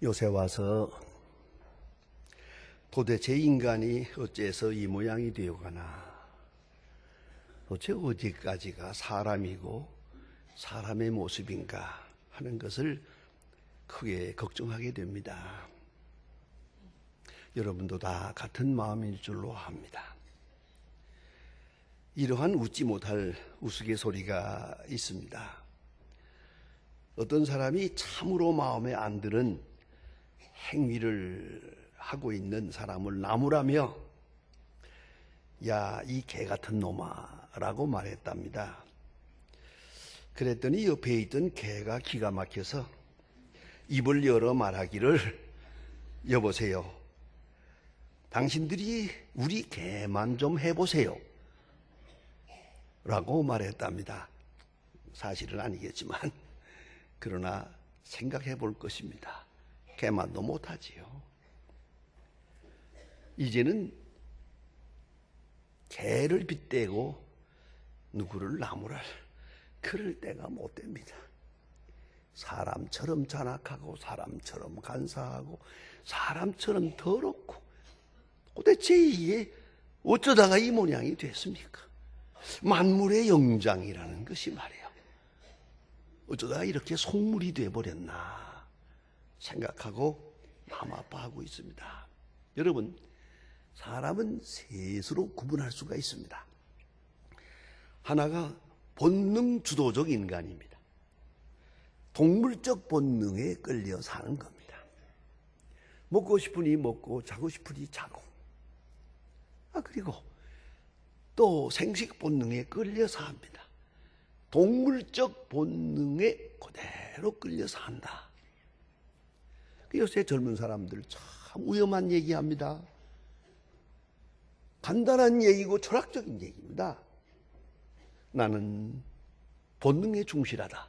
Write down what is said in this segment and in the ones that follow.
요새 와서 도대체 인간이 어째서 이 모양이 되어가나, 도대체 어디까지가 사람이고 사람의 모습인가 하는 것을 크게 걱정하게 됩니다. 여러분도 다 같은 마음일 줄로 압니다. 이러한 웃지 못할 우스갯소리가 있습니다. 어떤 사람이 참으로 마음에 안 드는 행위를 하고 있는 사람을 나무라며 야, 이 개 같은 놈아 라고 말했답니다. 그랬더니 옆에 있던 개가 기가 막혀서 입을 열어 말하기를, 여보세요, 당신들이 우리 개만 좀 해보세요 라고 말했답니다. 사실은 아니겠지만 그러나 생각해 볼 것입니다. 개만도 못하지요. 이제는 개를 빗대고 누구를 나무랄 그럴 때가 못 됩니다. 사람처럼 잔악하고 사람처럼 간사하고 사람처럼 더럽고 도대체 이게 어쩌다가 이 모양이 됐습니까? 만물의 영장이라는 것이 말이에요. 어쩌다가 이렇게 속물이 돼버렸나 생각하고 마음 아파하고 있습니다. 여러분, 사람은 셋으로 구분할 수가 있습니다. 하나가 본능 주도적 인간입니다. 동물적 본능에 끌려 사는 겁니다. 먹고 싶으니 먹고 자고 싶으니 자고, 그리고 또 생식 본능에 끌려 삽니다. 동물적 본능에 그대로 끌려 산다. 요새 젊은 사람들 참 위험한 얘기합니다. 간단한 얘기고 철학적인 얘기입니다. 나는 본능에 충실하다.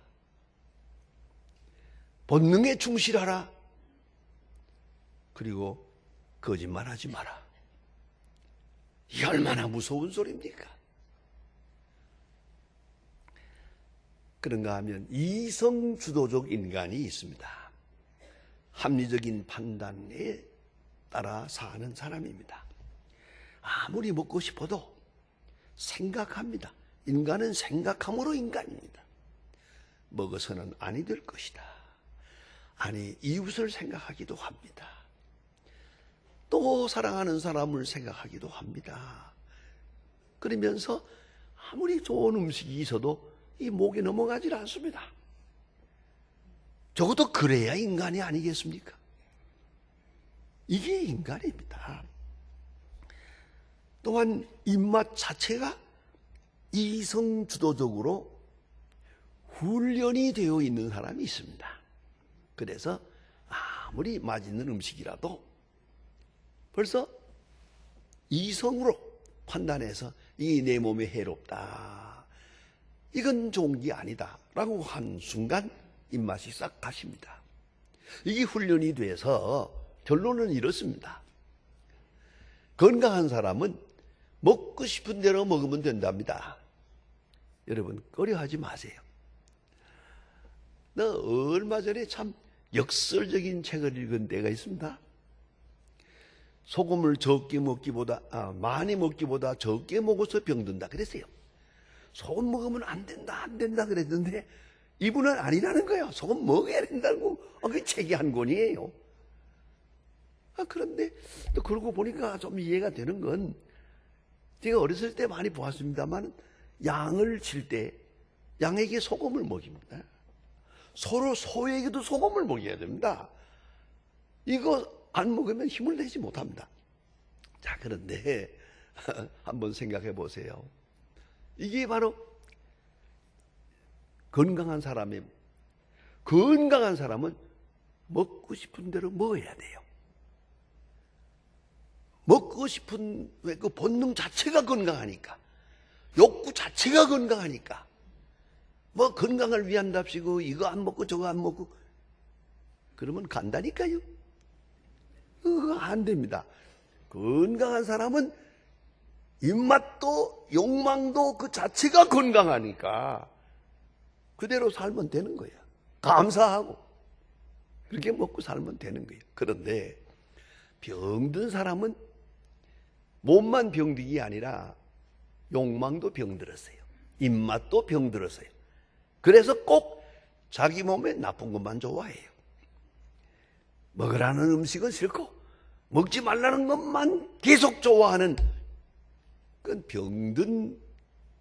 본능에 충실하라. 그리고 거짓말하지 마라. 이게 얼마나 무서운 소리입니까? 그런가 하면 이성주도적 인간이 있습니다. 합리적인 판단에 따라 사는 사람입니다. 아무리 먹고 싶어도 생각합니다. 인간은 생각함으로 인간입니다. 먹어서는 아니 될 것이다. 아니, 이웃을 생각하기도 합니다. 또 사랑하는 사람을 생각하기도 합니다. 그러면서 아무리 좋은 음식이 있어도 이 목에 넘어가질 않습니다. 적어도 그래야 인간이 아니겠습니까? 이게 인간입니다. 또한 입맛 자체가 이성주도적으로 훈련이 되어 있는 사람이 있습니다. 그래서 아무리 맛있는 음식이라도 벌써 이성으로 판단해서 이 내 몸에 해롭다, 이건 좋은 게 아니다 라고 한 순간 입맛이 싹 가십니다. 이게 훈련이 돼서 결론은 이렇습니다. 건강한 사람은 먹고 싶은 대로 먹으면 된답니다. 여러분, 꺼려하지 마세요. 나 얼마 전에 참 역설적인 책을 읽은 때가 있습니다. 소금을 적게 먹기보다 많이 먹기보다 적게 먹어서 병든다 그랬어요. 소금 먹으면 안 된다 그랬는데 이분은 아니라는 거예요. 소금 먹어야 된다고. 그 책이 한 권이에요. 그런데 또 그러고 보니까 좀 이해가 되는 건, 제가 어렸을 때 많이 보았습니다만 양을 칠 때 양에게 소금을 먹입니다. 서로 소에게도 소금을 먹여야 됩니다. 이거 안 먹으면 힘을 내지 못합니다. 자, 그런데 한번 생각해 보세요. 이게 바로 건강한 사람은 먹고 싶은 대로 먹어야 돼요. 먹고 싶은 그 본능 자체가 건강하니까, 욕구 자체가 건강하니까, 뭐 건강을 위한답시고 이거 안 먹고 저거 안 먹고 그러면 간다니까요. 그거 안 됩니다. 건강한 사람은 입맛도 욕망도 그 자체가 건강하니까 그대로 살면 되는 거예요. 감사하고. 그렇게 먹고 살면 되는 거예요. 그런데 병든 사람은 몸만 병든 게 아니라 욕망도 병들었어요. 입맛도 병들었어요. 그래서 꼭 자기 몸에 나쁜 것만 좋아해요. 먹으라는 음식은 싫고 먹지 말라는 것만 계속 좋아하는, 그건 병든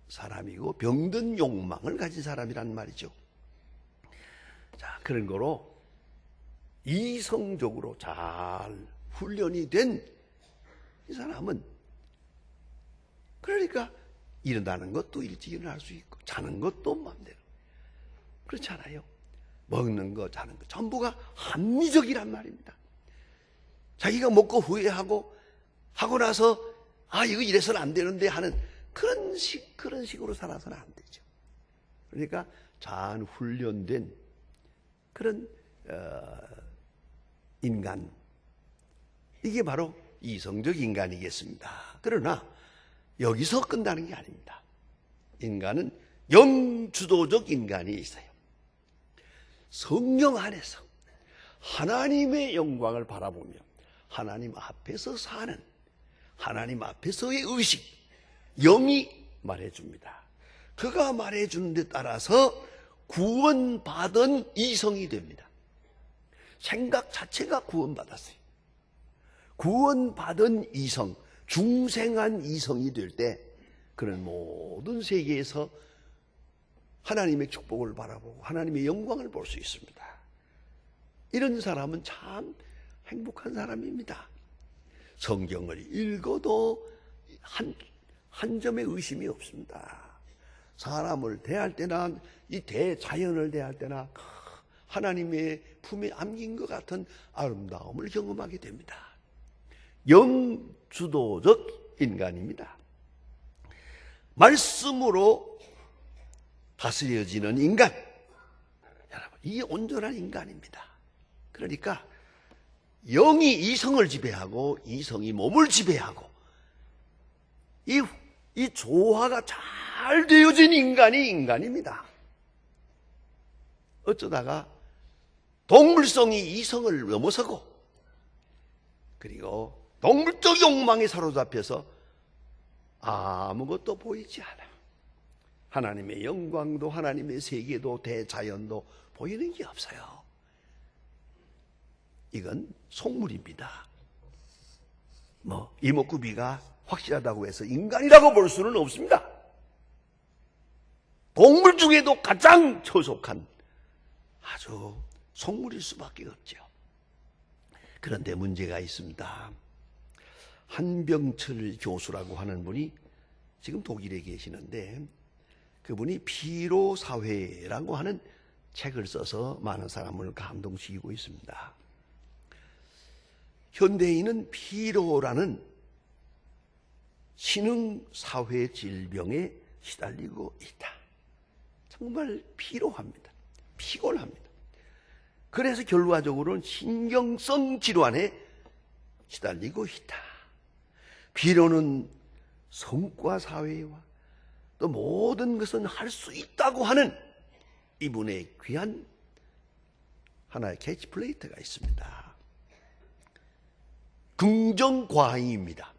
사람이고 병든 욕망을 가진 사람이란 말이죠. 자, 그런 거로 이성적으로 잘 훈련이 된 이 사람은, 그러니까 일어나는 것도 일찍 일어날 수 있고 자는 것도 마음대로. 그렇지 않아요? 먹는 거 자는 거 전부가 합리적이란 말입니다. 자기가 먹고 후회하고 하고 나서 이거 이래서는 안 되는데 하는 그런 식으로 살아서는 안 되죠. 그러니까 잘 훈련된 그런 인간, 이게 바로 이성적 인간이겠습니다. 그러나 여기서 끝나는 게 아닙니다. 인간은 영주도적 인간이 있어요. 성령 안에서 하나님의 영광을 바라보며 하나님 앞에서 사는, 하나님 앞에서의 의식, 영이 말해줍니다. 그가 말해주는 데 따라서 구원받은 이성이 됩니다. 생각 자체가 구원받았어요. 구원받은 이성, 중생한 이성이 될 때 그는 모든 세계에서 하나님의 축복을 바라보고 하나님의 영광을 볼 수 있습니다. 이런 사람은 참 행복한 사람입니다. 성경을 읽어도 한 점의 의심이 없습니다. 사람을 대할 때나 이 대자연을 대할 때나 하나님의 품에 안긴 것 같은 아름다움을 경험하게 됩니다. 영주도적 인간입니다. 말씀으로 다스려지는 인간, 여러분, 이게 온전한 인간입니다. 그러니까 영이 이성을 지배하고 이성이 몸을 지배하고 이 조화가 잘 되어진 인간이 인간입니다. 어쩌다가 동물성이 이성을 넘어서고 그리고 동물적 욕망에 사로잡혀서 아무것도 보이지 않아. 하나님의 영광도 하나님의 세계도 대자연도 보이는 게 없어요. 이건 속물입니다. 이목구비가 확실하다고 해서 인간이라고 볼 수는 없습니다. 동물 중에도 가장 처속한 아주 속물일 수밖에 없죠. 그런데 문제가 있습니다. 한병철 교수라고 하는 분이 지금 독일에 계시는데 그분이 피로사회라고 하는 책을 써서 많은 사람을 감동시키고 있습니다. 현대인은 피로라는 신흥사회 질병에 시달리고 있다. 정말 피로합니다. 피곤합니다. 그래서 결과적으로는 신경성 질환에 시달리고 있다. 피로는 성과 사회와 또 모든 것은 할 수 있다고 하는 이분의 귀한 하나의 캐치플레이트가 있습니다. 긍정과잉입니다.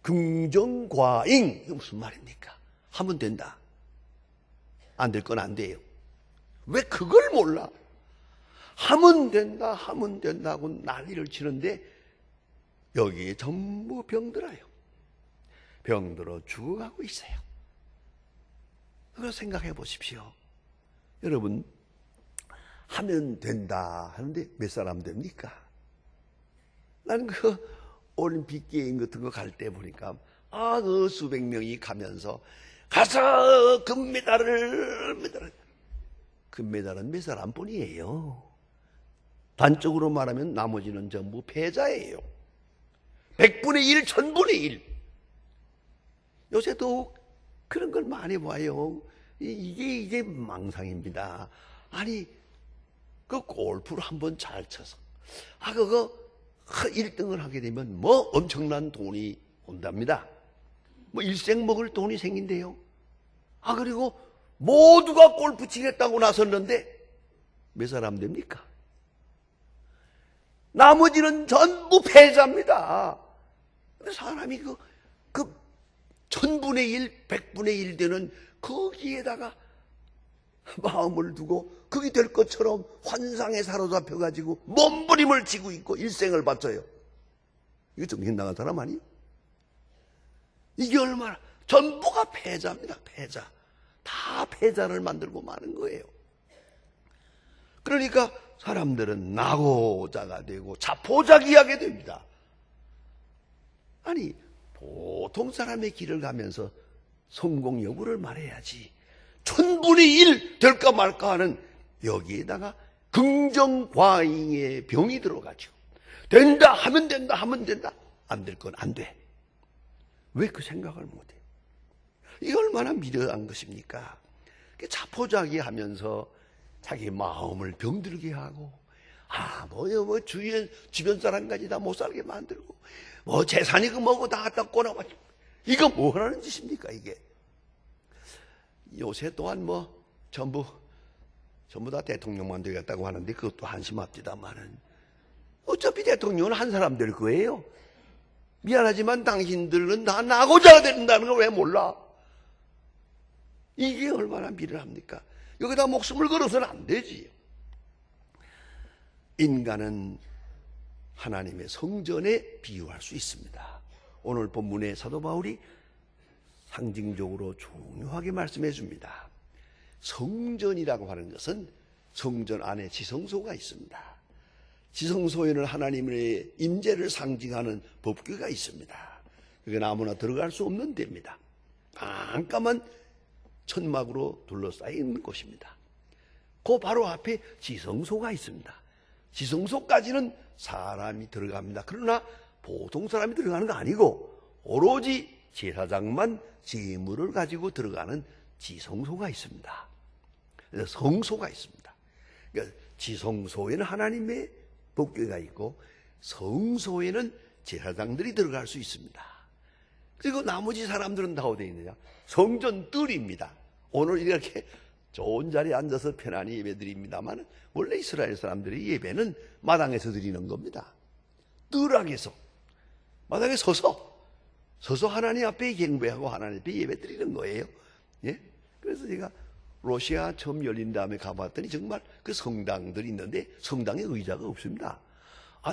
긍정과잉, 이게 무슨 말입니까? 하면 된다. 안 될 건 안 돼요. 왜 그걸 몰라? 하면 된다, 하면 된다고 난리를 치는데 여기에 전부 병들어요. 병들어 죽어가고 있어요. 그걸 생각해 보십시오. 여러분, 하면 된다 하는데 몇 사람 됩니까? 나는 그 올림픽 게임 같은 거 갈 때 보니까 그 수백 명이 가면서 가서 금메달은 몇 사람뿐이에요. 단적으로 말하면 나머지는 전부 패자예요. 100분의 1, 1000분의 1. 요새도 그런 걸 많이 봐요. 이게 망상입니다. 아니, 그 골프를 한번 잘 쳐서, 그거 1등을 하게 되면 엄청난 돈이 온답니다. 일생 먹을 돈이 생긴대요. 그리고 모두가 골프 치겠다고 나섰는데, 몇 사람 됩니까? 나머지는 전부 패자입니다. 근데 사람이 그 1000분의 1, 100분의 1 되는 거기에다가 마음을 두고 그게 될 것처럼 환상에 사로잡혀가지고 몸부림을 지고 있고 일생을 바쳐요. 이거 정신나간 사람 아니에요? 이게 얼마나 전부가 패자입니다. 패자. 다 패자를 만들고 마는 거예요. 그러니까 사람들은 낙오자가 되고 자포자기하게 됩니다. 아니 보통 사람의 길을 가면서 성공 여부를 말해야지 1000분의 1 될까 말까 하는 여기에다가 긍정과잉의 병이 들어가죠. 된다 하면 된다 하면 된다, 안 될 건 안 돼. 왜 그 생각을 못해? 이게 얼마나 미련한 것입니까? 자포자기하면서 자기 마음을 병들게 하고 주변 사람까지 다 못 살게 만들고 재산이 뭐고 다 갖다 꼬나가지고 이거 뭐 하는 짓입니까 이게? 요새 또한 전부 다 대통령만 되겠다고 하는데 그것도 한심합니다만은 어차피 대통령은 한 사람 될 거예요. 미안하지만 당신들은 다 낙오자가 된다는 걸 왜 몰라? 이게 얼마나 미련합니까? 여기다 목숨을 걸어서는 안 되지. 인간은 하나님의 성전에 비유할 수 있습니다. 오늘 본문의 사도 바울이 상징적으로 중요하게 말씀해 줍니다. 성전이라고 하는 것은 성전 안에 지성소가 있습니다. 지성소에는 하나님의 임재를 상징하는 법궤가 있습니다. 그게 아무나 들어갈 수 없는 데입니다. 깜깜한 천막으로 둘러싸인 곳입니다. 그 바로 앞에 지성소가 있습니다. 지성소까지는 사람이 들어갑니다. 그러나 보통 사람이 들어가는 거 아니고 오로지 제사장만 제물을 가지고 들어가는 지성소가 있습니다. 그래서 성소가 있습니다. 그러니까 지성소에는 하나님의 법궤가 있고 성소에는 제사장들이 들어갈 수 있습니다. 그리고 나머지 사람들은 다 어디에 있느냐? 성전 뜰입니다. 오늘 이렇게 좋은 자리에 앉아서 편안히 예배드립니다만 원래 이스라엘 사람들의 예배는 마당에서 드리는 겁니다. 뜰악에서 마당에 서서 하나님 앞에 경배하고 하나님 앞에 예배 드리는 거예요. 예? 그래서 제가 러시아 처음 열린 다음에 가봤더니 정말 그 성당들이 있는데 성당에 의자가 없습니다.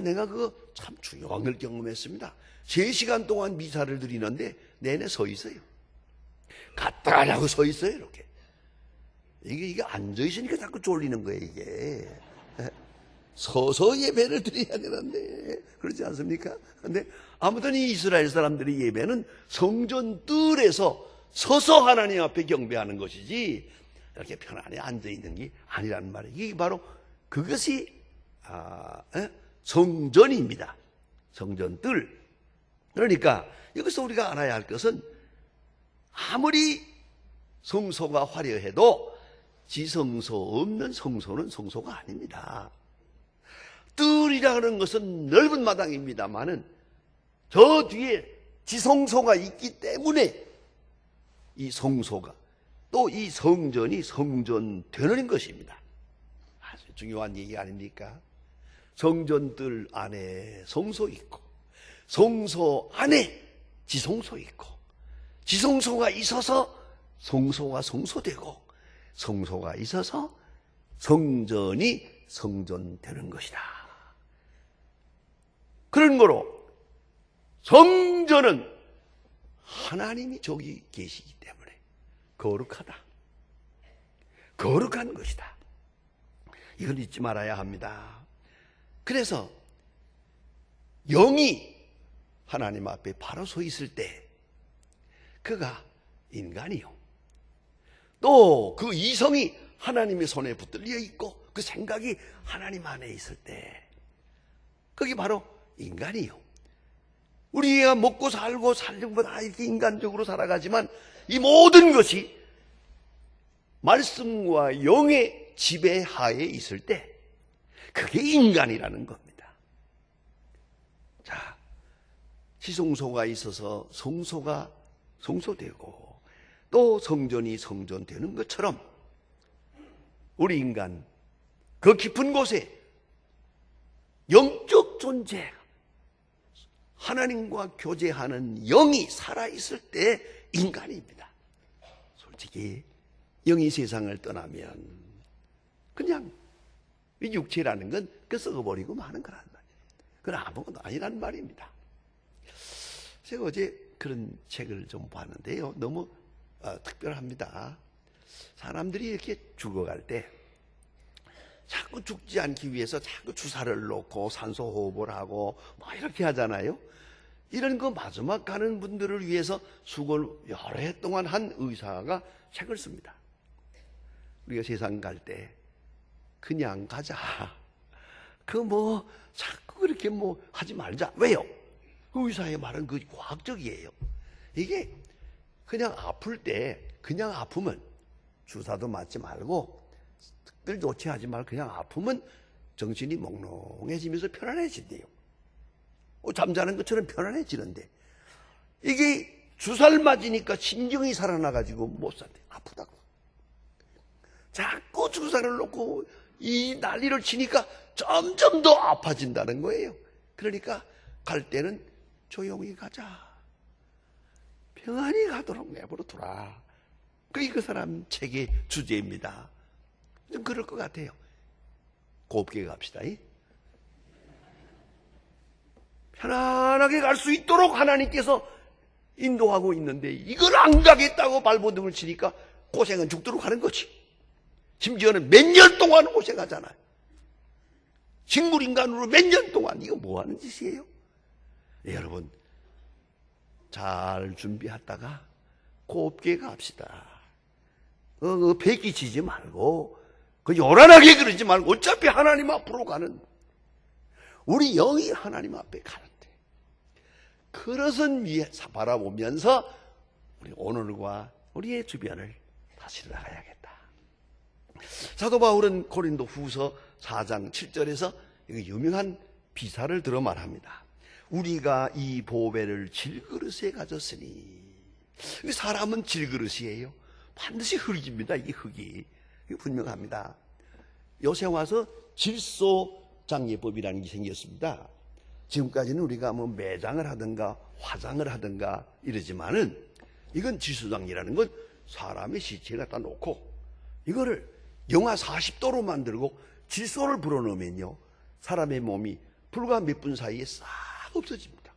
내가 그거 참 중요한 걸 경험했습니다. 3시간 동안 미사를 드리는데 내내 서 있어요. 갔다 가려고 서 있어요, 이렇게. 이게 앉아있으니까 자꾸 쫄리는 거예요, 이게. 서서 예배를 드려야 되는데, 그렇지 않습니까? 근데 아무튼 이 이스라엘 사람들의 예배는 성전 뜰에서 서서 하나님 앞에 경배하는 것이지, 이렇게 편안히 앉아있는 게 아니라는 말이에요. 이게 바로 그것이, 성전입니다. 성전 뜰. 그러니까 여기서 우리가 알아야 할 것은 아무리 성소가 화려해도 지성소 없는 성소는 성소가 아닙니다. 뜰이라는 것은 넓은 마당입니다만은 저 뒤에 지성소가 있기 때문에 이 성소가 또 이 성전이 성전되는 것입니다. 아주 중요한 얘기 아닙니까? 성전 뜰 안에 성소 있고 성소 안에 지성소 있고 지성소가 있어서 성소가 성소되고 성소가 있어서 성전이 성전되는 것이다. 그런 거로 성전은 하나님이 저기 계시기 때문에 거룩하다. 거룩한 것이다. 이걸 잊지 말아야 합니다. 그래서 영이 하나님 앞에 바로 서 있을 때 그가 인간이요. 또 그 이성이 하나님의 손에 붙들려 있고 그 생각이 하나님 안에 있을 때 그게 바로 인간이요. 우리가 먹고 살고 살려고 다 이렇게 인간적으로 살아가지만 이 모든 것이 말씀과 영의 지배하에 있을 때 그게 인간이라는 겁니다. 자, 지성소가 있어서 성소가 성소되고 또 성전이 성전되는 것처럼 우리 인간 그 깊은 곳에 영적 존재, 하나님과 교제하는 영이 살아있을 때 인간입니다. 솔직히 영이 세상을 떠나면 그냥 이 육체라는 건 그 썩어버리고 마는 거란 말이에요. 그건 아무것도 아니란 말입니다. 제가 어제 그런 책을 좀 봤는데요. 너무 특별합니다. 사람들이 이렇게 죽어갈 때 자꾸 죽지 않기 위해서 자꾸 주사를 놓고 산소 호흡을 하고 막 이렇게 하잖아요. 이런 거 마지막 가는 분들을 위해서 수고를 여러 해 동안 한 의사가 책을 씁니다. 우리가 세상 갈 때 그냥 가자. 자꾸 그렇게 하지 말자. 왜요? 그 의사의 말은 그 과학적이에요. 이게 그냥 아플 때 그냥 아프면 주사도 맞지 말고 특별 조치하지 말고 그냥 아프면 정신이 몽롱해지면서 편안해진대요. 잠자는 것처럼 편안해지는데 이게 주사를 맞으니까 신경이 살아나가지고 못 산대. 아프다고. 자꾸 주사를 놓고 이 난리를 치니까 점점 더 아파진다는 거예요. 그러니까 갈 때는 조용히 가자. 평안히 가도록 내버려 두라. 그게 그 사람 책의 주제입니다. 좀 그럴 것 같아요. 곱게 갑시다. 편안하게 갈 수 있도록 하나님께서 인도하고 있는데 이걸 안 가겠다고 발버둥을 치니까 고생은 죽도록 하는 거지. 심지어는 몇 년 동안 고생하잖아요. 식물인간으로 몇 년 동안. 이거 뭐 하는 짓이에요? 여러분 잘 준비하다가 곱게 갑시다. 배기치지 말고 요란하게 그러지 말고 어차피 하나님 앞으로 가는 우리 영이 하나님 앞에 가는데 그것은 위에서 바라보면서 우리 오늘과 우리의 주변을 다시 나가야겠다. 사도 바울은 고린도 후서 4장 7절에서 유명한 비사를 들어 말합니다. 우리가 이 보배를 질그릇에 가졌으니, 사람은 질그릇이에요. 반드시 흙입니다. 이 흙이 분명합니다. 요새 와서 질소장예법이라는 게 생겼습니다. 지금까지는 우리가 매장을 하든가 화장을 하든가 이러지만은 이건 질소장이라는 건 사람의 시체를 갖다 놓고 이거를 영하 40도로 만들고 질소를 불어넣으면요 사람의 몸이 불과 몇 분 사이에 싹 없어집니다.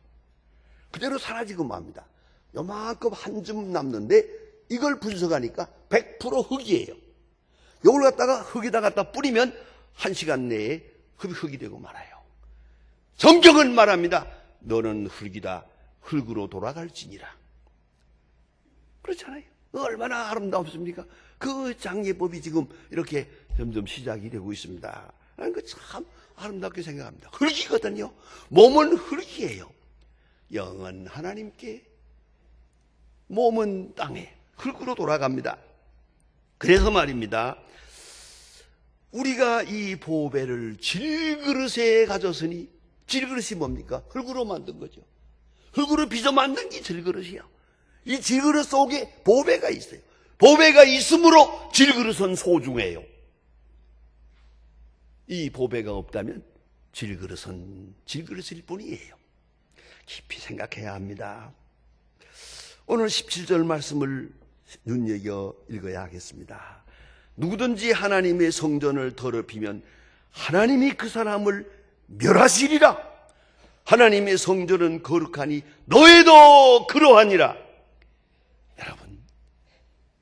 그대로 사라지고 맙니다. 요만큼 한 줌 남는데 이걸 분석하니까 100% 흙이에요. 이걸 갖다가 흙에다 갖다 뿌리면 1시간 내에 흙이 되고 말아요. 성경은 말합니다. 너는 흙이다. 흙으로 돌아갈지니라. 그렇잖아요. 얼마나 아름답습니까? 그 장예법이 지금 이렇게 점점 시작이 되고 있습니다. 나는 그 참 아름답게 생각합니다. 흙이거든요. 몸은 흙이에요. 영은 하나님께, 몸은 땅에, 흙으로 돌아갑니다. 그래서 말입니다. 우리가 이 보배를 질그릇에 가졌으니, 질그릇이 뭡니까? 흙으로 만든 거죠. 흙으로 빚어 만든 게 질그릇이야. 이 질그릇 속에 보배가 있어요. 보배가 있으므로 질그릇은 소중해요. 이 보배가 없다면 질그릇은 질그릇일 뿐이에요. 깊이 생각해야 합니다. 오늘 17절 말씀을 눈여겨 읽어야 하겠습니다. 누구든지 하나님의 성전을 더럽히면 하나님이 그 사람을 멸하시리라. 하나님의 성전은 거룩하니 너희도 그러하니라. 여러분,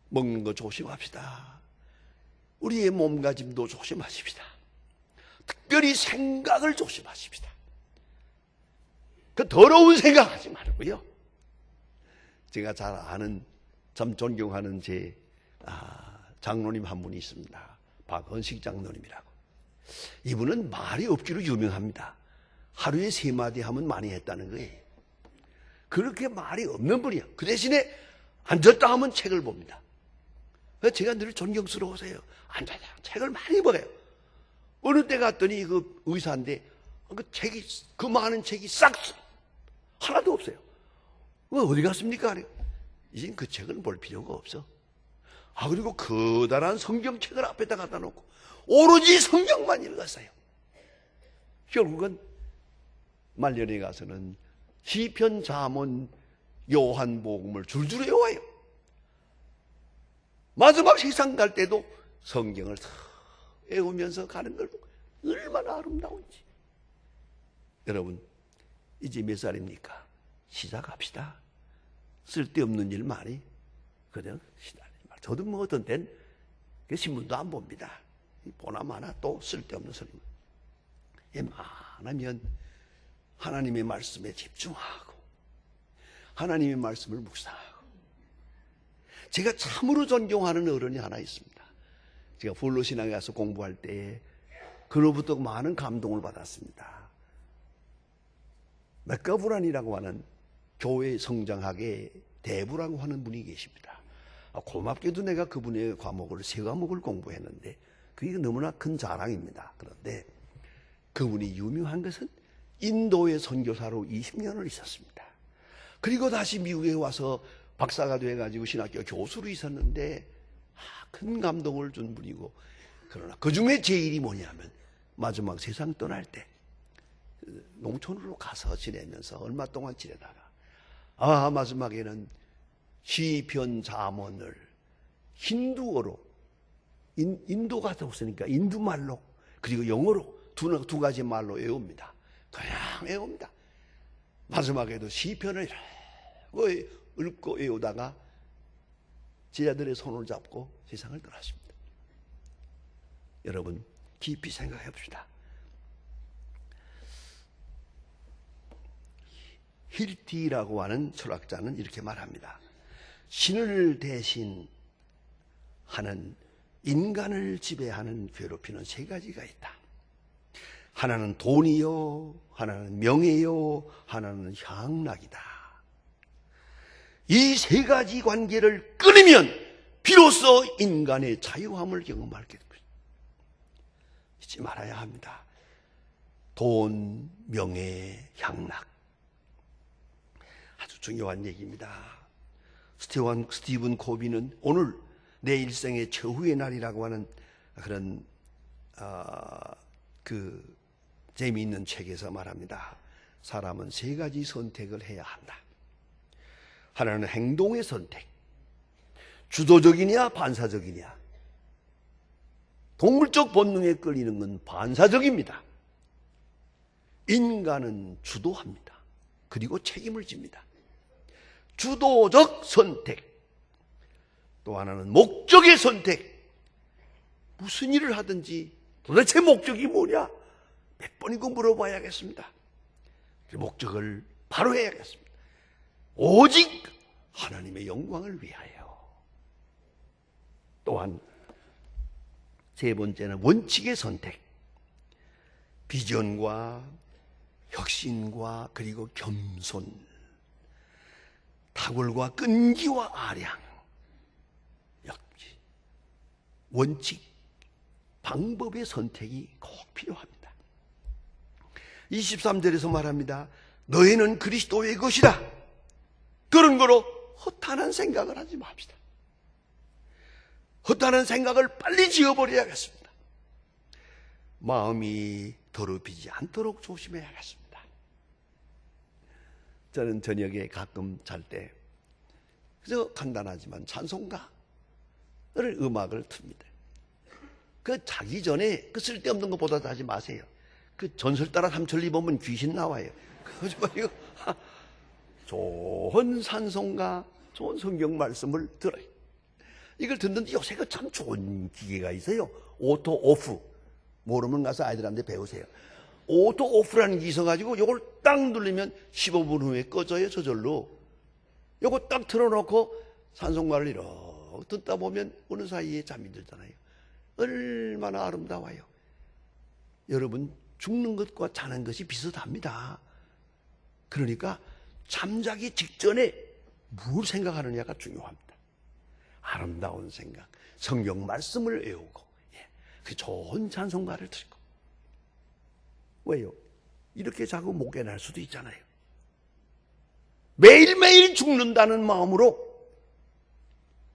먹는 거 조심합시다. 우리의 몸가짐도 조심하십시다. 특별히 생각을 조심하십시다. 그 더러운 생각하지 말고요. 제가 잘 아는, 참 존경하는 제 장로님 한 분이 있습니다. 박헌식 장로님이라고. 이분은 말이 없기로 유명합니다. 하루에 3마디 하면 많이 했다는 거예요. 그렇게 말이 없는 분이야. 그 대신에 앉았다 하면 책을 봅니다. 제가 늘 존경스러워서요. 앉아서 책을 많이 봐요. 어느 때 갔더니 그 의사인데 그 많은 책이 싹 하나도 없어요. 어디 갔습니까? 이젠 그 책을 볼 필요가 없어. 그리고 커다란 성경책을 앞에다 갖다 놓고 오로지 성경만 읽었어요. 결국은 말년에 가서는 시편, 잠언, 요한복음을 줄줄 외워요. 마지막 세상 갈 때도 성경을 다 외우면서 가는 걸 보고 얼마나 아름다운지. 여러분, 이제 몇 살입니까? 시작합시다. 쓸데없는 일 많이 그냥 시달리지 말고. 저도 뭐 어떤 때는 신문도 안 봅니다. 보나 마나 또 쓸데없는 소리. 웬만하면 하나님의 말씀에 집중하고 하나님의 말씀을 묵상하고. 제가 참으로 존경하는 어른이 하나 있습니다. 제가 불로신앙에 가서 공부할 때 그로부터 많은 감동을 받았습니다. 맥가브란이라고 하는 교회 성장학의 대부라고 하는 분이 계십니다. 고맙게도 내가 그분의 과목을 3과목을 공부했는데 그게 너무나 큰 자랑입니다. 그런데 그분이 유명한 것은 인도의 선교사로 20년을 있었습니다. 그리고 다시 미국에 와서 박사가 돼가지고 신학교 교수로 있었는데 큰 감동을 준 분이고, 그러나 그 중에 제일이 뭐냐면 마지막 세상 떠날 때 농촌으로 가서 지내면서 얼마 동안 지내다가 마지막에는 시편, 잠언을 힌두어로, 인도가 없으니까 인두말로 그리고 영어로 두 가지 말로 외웁니다. 그냥 외웁니다. 마지막에도 시편을 읽고 외우다가 제자들의 손을 잡고 세상을 떠났습니다. 여러분, 깊이 생각해 봅시다. 힐티라고 하는 철학자는 이렇게 말합니다. 신을 대신하는 인간을 지배하는 괴롭히는 3가지가 있다. 하나는 돈이요, 하나는 명예요, 하나는 향락이다. 이 3가지 관계를 끊으면 비로소 인간의 자유함을 경험하게 됩니다. 잊지 말아야 합니다. 돈, 명예, 향락. 아주 중요한 얘기입니다. 스티븐 코비는 오늘 내 일생의 최후의 날이라고 하는 그런 재미있는 책에서 말합니다. 사람은 3가지 선택을 해야 한다. 하나는 행동의 선택. 주도적이냐 반사적이냐. 동물적 본능에 끌리는 건 반사적입니다. 인간은 주도합니다. 그리고 책임을 집니다. 주도적 선택. 또 하나는 목적의 선택. 무슨 일을 하든지 도대체 목적이 뭐냐? 몇 번이고 물어봐야겠습니다. 목적을 바로 해야겠습니다. 오직 하나님의 영광을 위하여. 또한 3번째는 원칙의 선택. 비전과 혁신과 그리고 겸손, 탁월과 끈기와 아량, 역시 원칙, 방법의 선택이 꼭 필요합니다. 23절에서 말합니다. 너희는 그리스도의 것이다. 그런 거로 허탄한 생각을 하지 맙시다. 허탄한 생각을 빨리 지어버려야겠습니다. 마음이 더럽히지 않도록 조심해야겠습니다. 저는 저녁에 가끔 잘 때 그저 간단하지만 찬송가를 음악을 틉니다. 그 자기 전에 그 쓸데없는 것보다 하지 마세요. 그 전설 따라 삼천리 보면 귀신 나와요. 그거 좋은 찬송가, 좋은 성경 말씀을 들어요. 이걸 듣는데 요새 그 참 좋은 기계가 있어요. 오토 오프. 모르면 가서 아이들한테 배우세요. 오토 오프라는 게 있어가지고 요걸 딱 누르면 15분 후에 꺼져요. 저절로. 요거 딱 틀어놓고 찬송가를 이렇게 듣다 보면 어느 사이에 잠이 들잖아요. 얼마나 아름다워요. 여러분, 죽는 것과 자는 것이 비슷합니다. 그러니까 잠자기 직전에 뭘 생각하느냐가 중요합니다. 아름다운 생각, 성경 말씀을 외우고, 그 좋은 찬송가를 듣고. 왜요? 이렇게 자꾸 못 깨날 수도 있잖아요. 매일매일 죽는다는 마음으로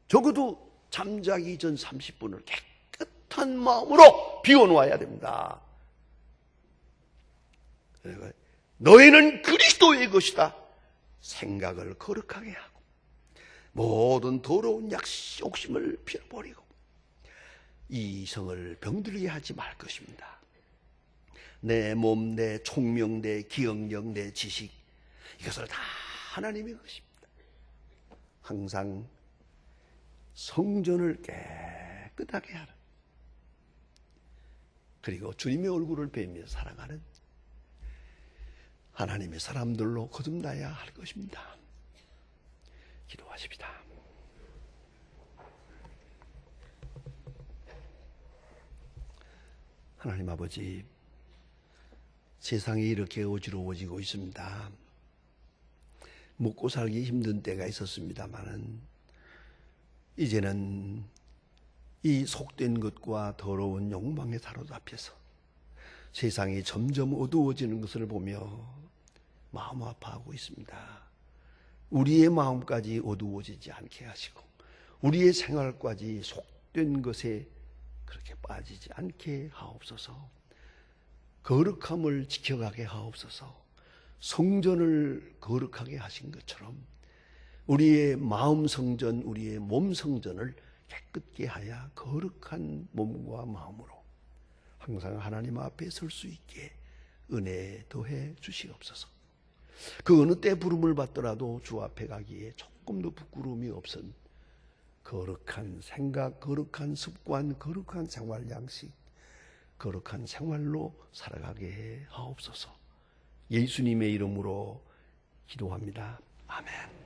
적어도 잠자기 전 30분을 깨끗한 마음으로 비워놓아야 됩니다. 너희는 그리스도의 것이다. 생각을 거룩하게 하고 모든 더러운 욕심을 빌어버리고 이성을 병들게 하지 말 것입니다. 내 몸, 내 총명, 내 기억력, 내 지식, 이것을 다 하나님의 것입니다. 항상 성전을 깨끗하게 하라. 그리고 주님의 얼굴을 뵈며 사랑하는 하나님의 사람들로 거듭나야 할 것입니다. 기도하십시다. 하나님 아버지, 세상이 이렇게 어지러워지고 있습니다. 먹고 살기 힘든 때가 있었습니다마는 이제는 이 속된 것과 더러운 욕망에 사로잡혀서 세상이 점점 어두워지는 것을 보며 마음 아파하고 있습니다. 우리의 마음까지 어두워지지 않게 하시고 우리의 생활까지 속된 것에 그렇게 빠지지 않게 하옵소서. 거룩함을 지켜가게 하옵소서. 성전을 거룩하게 하신 것처럼 우리의 마음 성전, 우리의 몸 성전을 깨끗게 하여 거룩한 몸과 마음으로 항상 하나님 앞에 설 수 있게 은혜 더해 주시옵소서. 그 어느 때 부름을 받더라도 주 앞에 가기에 조금도 부끄러움이 없은 거룩한 생각, 거룩한 습관, 거룩한 생활 양식, 거룩한 생활로 살아가게 하옵소서. 예수님의 이름으로 기도합니다. 아멘.